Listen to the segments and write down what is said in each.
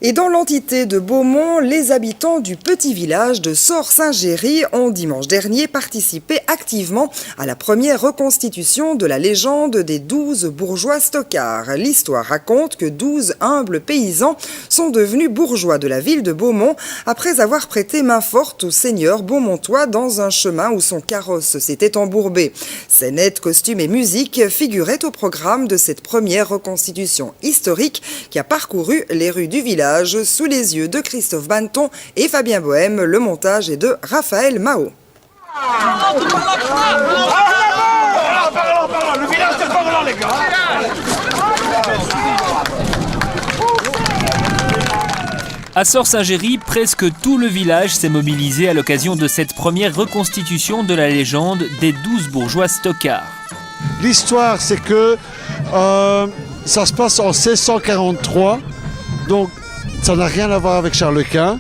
Et dans l'entité de Beaumont, les habitants du petit village de Sort-Saint-Géry ont dimanche dernier participé activement à la première reconstitution de la légende des 12 bourgeois stockards. L'histoire raconte que 12 humbles paysans sont devenus bourgeois de la ville de Beaumont après avoir prêté main forte au seigneur beaumontois dans un chemin où son carrosse s'était embourbé. Scénettes, costumes et musique figuraient au programme de cette première reconstitution historique qui a parcouru les rues du village sous les yeux de Christophe Banton et Fabien Bohème. Le montage est de Raphaël Mao. Le village c'est pas volant, les gars. À Sort-Saint-Géry, presque tout le village s'est mobilisé à l'occasion de cette première reconstitution de la légende des 12 bourgeois stockards. L'histoire, c'est que ça se passe en 1643, donc ça n'a rien à voir avec Charles Quint.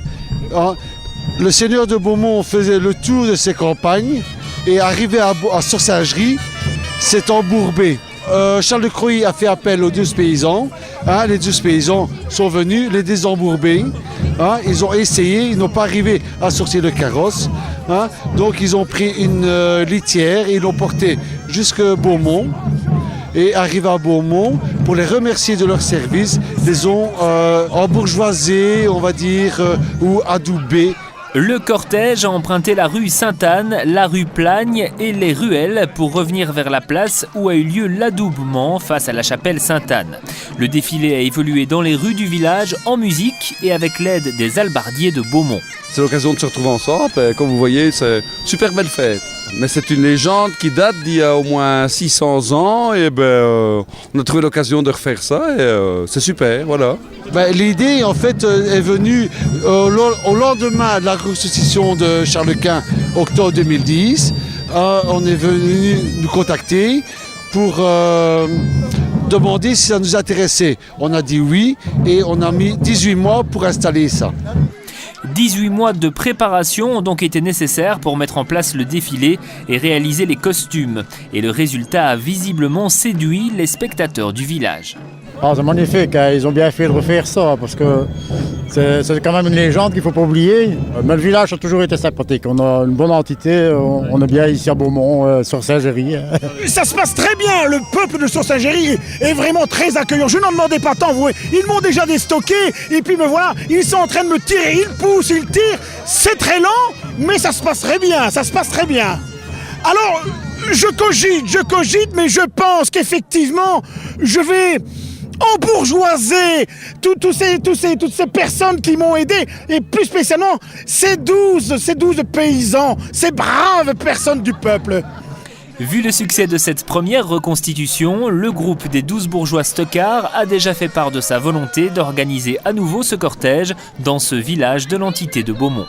Le seigneur de Beaumont faisait le tour de ses campagnes et arrivé à Sort-Saint-Géry, s'est embourbé. Charles de Croÿ a fait appel aux 12 paysans. Les 12 paysans sont venus les désembourber. Ils ont essayé, ils n'ont pas arrivé à sortir le carrosse. Donc ils ont pris une litière et ils l'ont porté jusqu'à Beaumont. Et arrivés à Beaumont, pour les remercier de leur service, les ont embourgeoisés, on va dire, ou adoubés. Le cortège a emprunté la rue Sainte-Anne, la rue Plagne et les ruelles pour revenir vers la place où a eu lieu l'adoubement face à la chapelle Sainte-Anne. Le défilé a évolué dans les rues du village en musique et avec l'aide des halbardiers de Beaumont. C'est l'occasion de se retrouver ensemble et comme vous voyez, c'est une super belle fête. Mais c'est une légende qui date d'il y a au moins 600 ans et on a trouvé l'occasion de refaire ça et c'est super, voilà. L'idée en fait est venue au lendemain de la reconstitution de Charles Quint, octobre 2010. On est venu nous contacter pour demander si ça nous intéressait. On a dit oui et on a mis 18 mois pour installer ça. 18 mois de préparation ont donc été nécessaires pour mettre en place le défilé et réaliser les costumes. Et le résultat a visiblement séduit les spectateurs du village. C'est magnifique, ils ont bien fait de refaire ça parce que c'est quand même une légende qu'il ne faut pas oublier. Mais le village a toujours été sympathique, on a une bonne entité, on est bien ici à Beaumont, sur Saint-Géry. Ça se passe très bien, le peuple de Sort-Saint-Géry est vraiment très accueillant. Je n'en demandais pas tant, ils m'ont déjà déstocké et puis me voilà, ils sont en train de me tirer, ils poussent, ils tirent. C'est très lent, mais ça se passe très bien, ça se passe très bien. Alors, je cogite, mais je pense qu'effectivement, je vais embourgeoiser toutes ces personnes qui m'ont aidé et plus spécialement ces 12 paysans, ces braves personnes du peuple. Vu le succès de cette première reconstitution, le groupe des 12 bourgeois stockards a déjà fait part de sa volonté d'organiser à nouveau ce cortège dans ce village de l'entité de Beaumont.